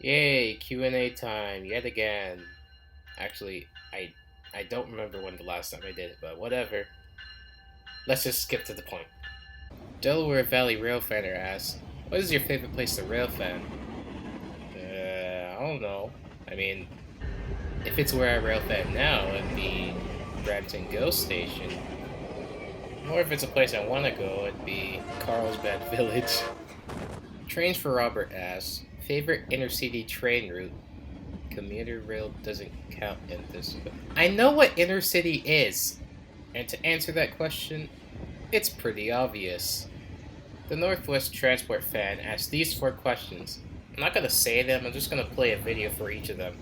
Yay, Q&A time yet again. Actually, I don't remember when the last time I did it, but whatever. Let's just skip to the point. Delaware Valley Railfanner asks, "What is your favorite place to railfan?" I don't know. I mean, if it's where I railfan now, it'd be Brampton Ghost Station. Or if it's a place I want to go, it'd be Carlsbad Village. Trains for Robert asks, "Favorite intercity train route?" Commuter rail doesn't count in this. I know what intercity is, and to answer that question, it's pretty obvious. The Northwest Transport fan asked these 4 questions. I'm not gonna say them, I'm just gonna play a video for each of them.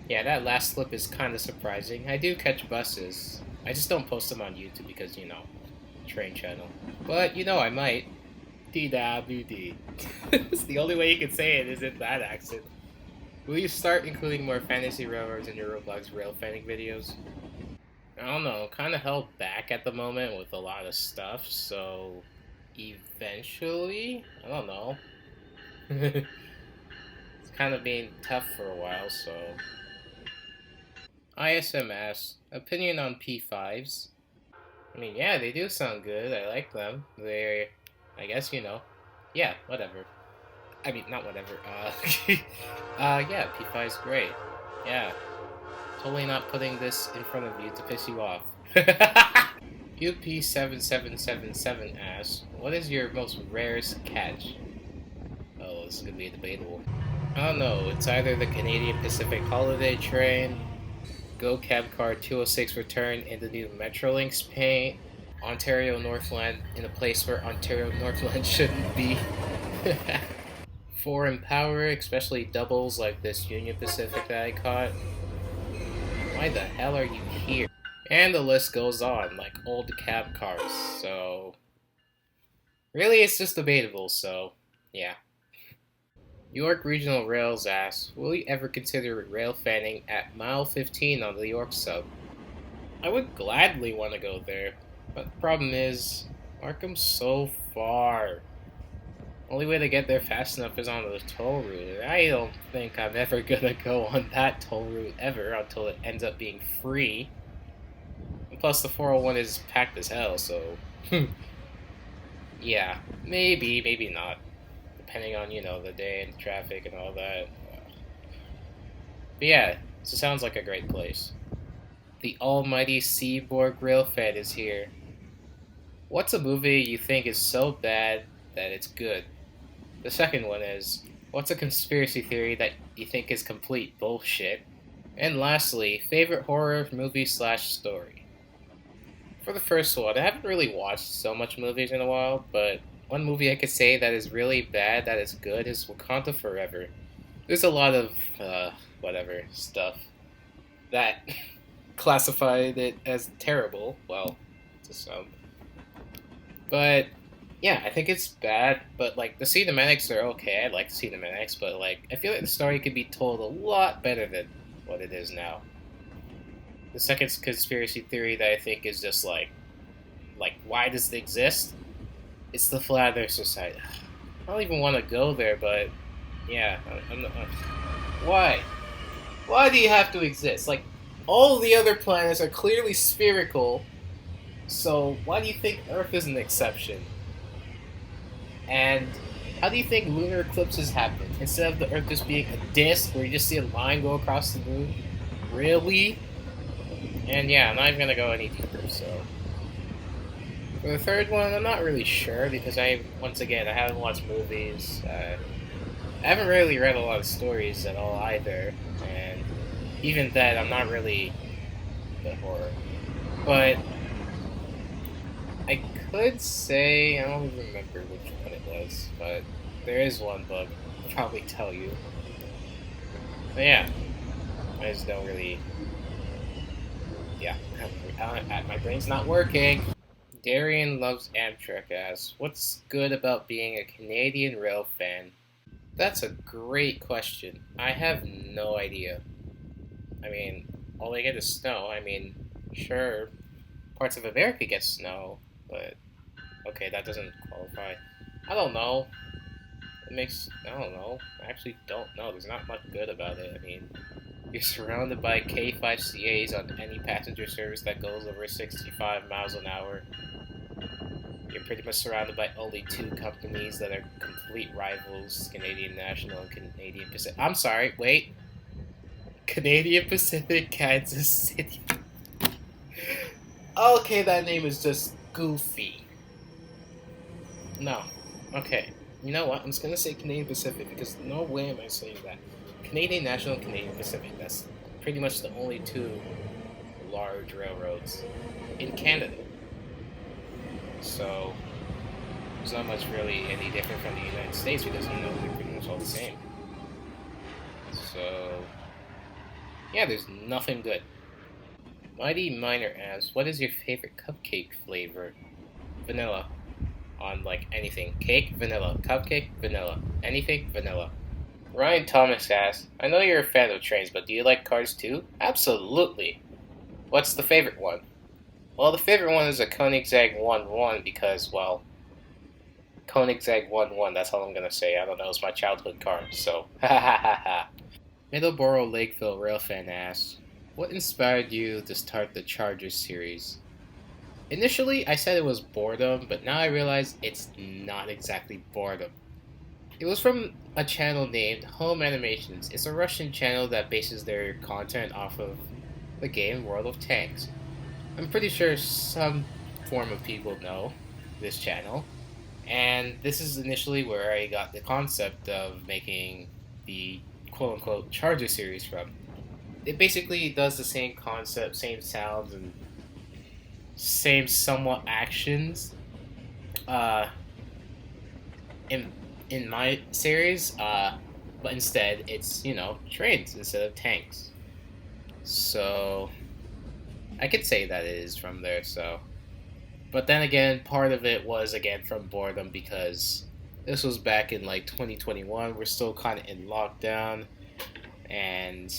Yeah, that last clip is kinda surprising. I do catch buses. I just don't post them on YouTube because, train channel. But, I might. DWD. It's the only way you can say it is in that accent. Will you start including more fantasy railroads in your Roblox rail fanning videos? I don't know, kind of held back at the moment with a lot of stuff, so eventually, I don't know. It's kind of been tough for a while, so. ISMS, opinion on P5s. I mean, yeah, they do sound good. I like them. They're, I guess, yeah, whatever. I mean, not whatever. Yeah, P5's great. Yeah, totally not putting this in front of you to piss you off. UP7777 asks, "What is your most rarest catch?" Oh, this is gonna be debatable. I don't know. It's either the Canadian Pacific Holiday Train, Go Cab Car 206 Return in the new Metrolinx paint, Ontario Northland in a place where Ontario Northland shouldn't be. Foreign power, especially doubles like this Union Pacific that I caught. Why the hell are you here? And the list goes on, like old cab cars, so. Really, it's just debatable, so. Yeah. York Regional Rails asks, "Will you ever consider rail fanning at mile 15 on the York sub?" I would gladly want to go there, but the problem is, Markham's so far. Only way to get there fast enough is on the toll route. I don't think I'm ever gonna go on that toll route ever until it ends up being free. And plus, the 401 is packed as hell, so. Yeah, maybe not. Depending on, the day and the traffic and all that. But yeah, so it sounds like a great place. The almighty Seaborg Railfed is here. What's a movie you think is so bad that it's good? The second one is, what's a conspiracy theory that you think is complete bullshit? And lastly, favorite horror movie/story. For the first one, I haven't really watched so much movies in a while, but one movie I could say that is really bad that is good is Wakanda Forever. There's a lot of, whatever, stuff that classified it as terrible, well, to some. But yeah, I think it's bad, but like the cinematics are okay. I like the cinematics, but like I feel like the story could be told a lot better than what it is now. The second conspiracy theory that I think is just like why does it exist? It's the Flat Earth Society. I don't even want to go there, but yeah, I'm not, why? Why do you have to exist? Like all the other planets are clearly spherical, so why do you think Earth is an exception? And how do you think lunar eclipses happen? Instead of the Earth just being a disk where you just see a line go across the moon? Really? And yeah, I'm not even gonna go any deeper, so. For the third one, I'm not really sure because once again, I haven't watched movies. I haven't really read a lot of stories at all either, and even that, I'm not really the horror. But I could say, I don't even remember which one it was, but there is one book. I'll probably tell you. But yeah, I just don't really. Yeah, my brain's not working. Darian loves Amtrak asks, what's good about being a Canadian rail fan? That's a great question. I have no idea. I mean, all they get is snow. I mean, sure, parts of America get snow, but okay, that doesn't qualify. I don't know. I don't know. I actually don't know. There's not much good about it. I mean, you're surrounded by K5CAs on any passenger service that goes over 65 miles an hour. You're pretty much surrounded by only two companies that are complete rivals, Canadian National and Canadian Pacific. I'm sorry, wait. Canadian Pacific, Kansas City. Okay, that name is just goofy. No. Okay. You know what? I'm just gonna say Canadian Pacific because no way am I saying that. Canadian National and Canadian Pacific. That's pretty much the only two large railroads in Canada. So there's not much really any different from the United States because you know they're pretty much all the same. So yeah, there's nothing good. Mighty Miner asks, what is your favorite cupcake flavor? Vanilla. On like anything. Cake, vanilla. Cupcake, vanilla. Anything, vanilla. Ryan Thomas asks, I know you're a fan of trains, but do you like cars too? Absolutely. What's the favorite one? Well, the favorite one is a Koenigsegg 1-1 because, well, Koenigsegg 1-1, that's all I'm gonna say. I don't know, it's my childhood car, so ha ha ha ha. Middleborough Lakeville Railfan asks, what inspired you to start the Chargers series? Initially, I said it was boredom, but now I realize it's not exactly boredom. It was from a channel named Home Animations. It's a Russian channel that bases their content off of the game World of Tanks. I'm pretty sure some form of people know this channel, and this is initially where I got the concept of making the quote-unquote Charger series from. It basically does the same concept, same sounds, and same somewhat actions in my series, but instead it's, you know, trains instead of tanks. So I could say that it is from there, so. But then again, part of it was again from boredom because this was back in like 2021. We're still kind of in lockdown, and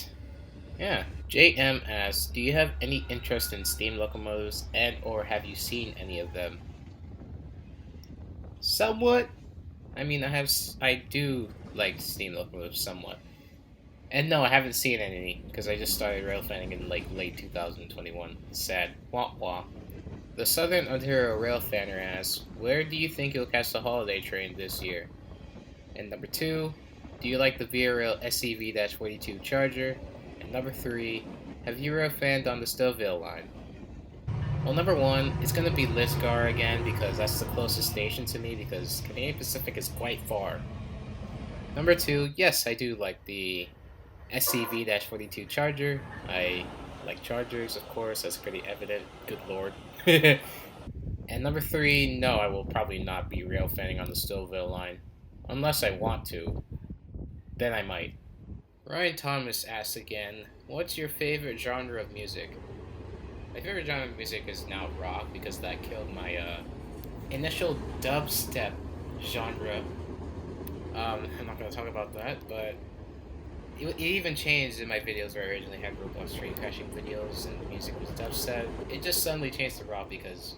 yeah. JM asks, do you have any interest in steam locomotives and or have you seen any of them? Somewhat. I mean, I do like steam locomotives somewhat. And no, I haven't seen any because I just started rail fanning in like late 2021. Sad. Wah wah. The Southern Ontario Rail Fanner asks, where do you think you'll catch the holiday train this year? And number 2, do you like the Via Rail SCV-42 Charger? And number 3, have you rail fanned on the Stouffville line? Well, number 1, it's going to be Lisgar again because that's the closest station to me because Canadian Pacific is quite far. Number 2, yes, I do like the SCV-42 Charger. I like Chargers, of course, that's pretty evident. Good lord. And number 3, no, I will probably not be rail fanning on the Stouffville line. Unless I want to. Then I might. Ryan Thomas asks again, what's your favorite genre of music? My favorite genre of music is now rock because that killed my initial dubstep genre. I'm not going to talk about that, but it even changed in my videos where I originally had Roblox train crashing videos and the music was dubstep. It just suddenly changed to rock because,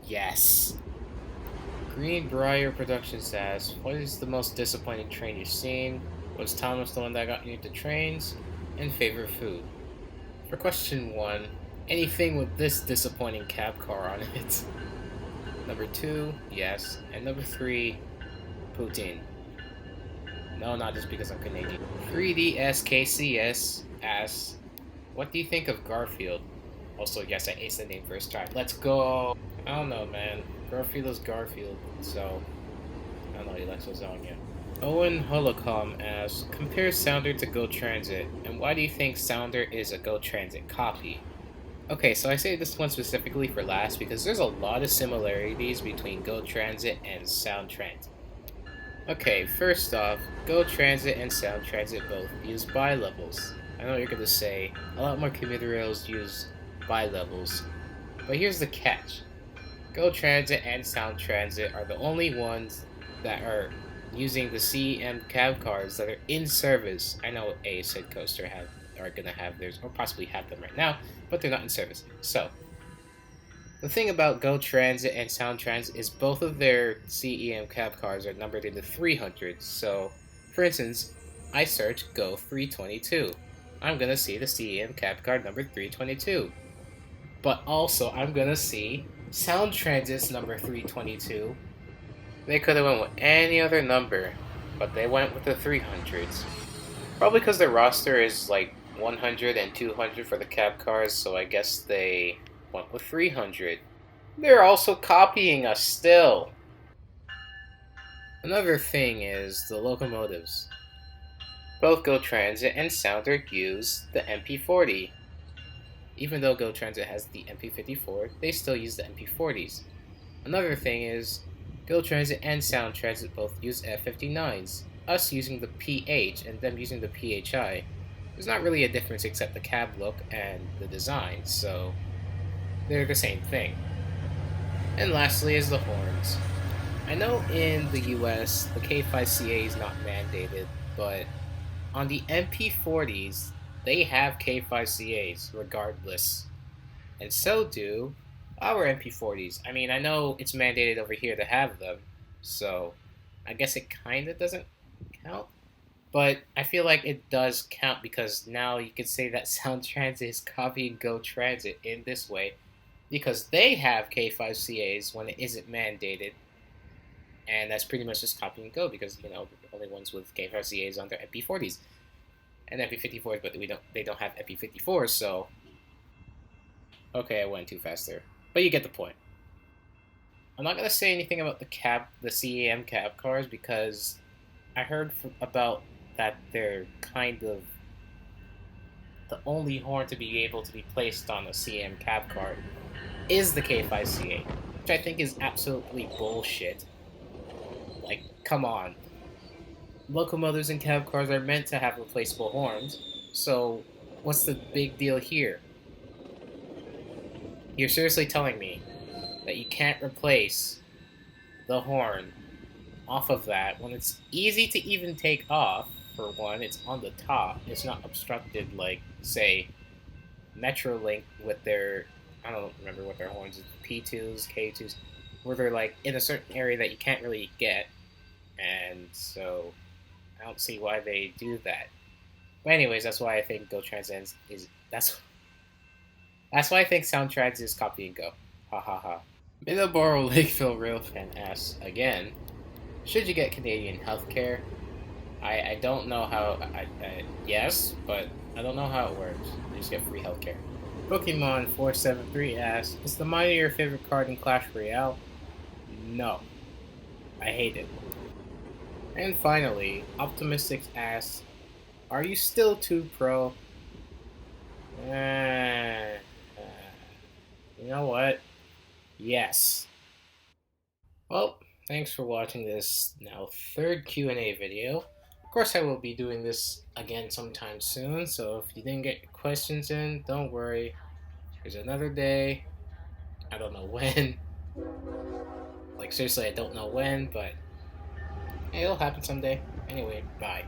yes. Greenbrier Productions asks, what is the most disappointing train you've seen? Was Thomas the one that got you into trains? And favorite food? For question 1, anything with this disappointing cab car on it. Number 2, yes. And number 3, Putin. No, not just because I'm Canadian. 3DSKCS asks, what do you think of Garfield? Also, yes, I aced the name first try. Let's go! I don't know, man. Garfield is Garfield, so I don't know, he likes lasagna. Owen Holocom asks, compare Sounder to Go Transit, and why do you think Sounder is a Go Transit copy? Okay, so I say this one specifically for last because there's a lot of similarities between Go Transit and Sound Transit. Okay, first off, Go Transit and Sound Transit both use bi-levels. I know what you're going to say, a lot more commuter rails use bi-levels. But here's the catch. Go Transit and Sound Transit are the only ones that are using the CEM cab cars that are in service. I know Ace and Coaster are gonna have theirs, or possibly have them right now, but they're not in service. So the thing about Go Transit and Sound Transit is both of their CEM cab cars are numbered in the 300s. So, for instance, I search Go 322. I'm gonna see the CEM cab car number 322. But also, I'm gonna see Sound Transit's number 322. They could have went with any other number, but they went with the 300s. Probably because their roster is like 100 and 200 for the cab cars, so I guess they went with 300. They're also copying us still. Another thing is the locomotives. Both Go Transit and Sounder use the MP40. Even though Go Transit has the MP54, they still use the MP40s. Another thing is Go Transit and Sound Transit both use F59s, us using the PH and them using the PHI. There's not really a difference except the cab look and the design, so they're the same thing. And lastly is the horns. I know in the US the K5CA is not mandated, but on the MP40s they have K5CAs regardless. And so do our MP40s. I mean, I know it's mandated over here to have them, so I guess it kind of doesn't count. But I feel like it does count because now you could say that Sound Transit is copying Go Transit in this way because they have K5CAs when it isn't mandated. And that's pretty much just copy and go because, you know, the only ones with K5CAs on their MP40s and MP54s, but they don't have MP54s, so okay, I went too fast there. But you get the point. I'm not gonna say anything about the CEM cab cars because I heard about that they're kind of the only horn to be able to be placed on a CEM cab car is the K5CA, which I think is absolutely bullshit. Like, come on. Locomotives and cab cars are meant to have replaceable horns, so what's the big deal here? You're seriously telling me that you can't replace the horn off of that when it's easy to even take off? For one, it's on the top. It's not obstructed like, say, Metrolink with their, I don't remember what their horns is, P2s, K2s, where they're like in a certain area that you can't really get. And so I don't see why they do that. But anyways, that's why I think Go Transit that's why I think Sound Transit is copy and go. Ha ha ha. Middleborough Lakeville Railfan asks again, should you get Canadian healthcare? I don't know how. Yes, but I don't know how it works. You just get free healthcare. Pokemon 473 asks, is the Mighty your favorite card in Clash Royale? No. I hate it. And finally, Optimistic asks, are you still 2 pro? You know what? Yes. Well, thanks for watching this now 3rd Q&A video. Of course, I will be doing this again sometime soon, so if you didn't get your questions in, don't worry. There's another day. I don't know when. Like, seriously, I don't know when, but it'll happen someday. Anyway, bye.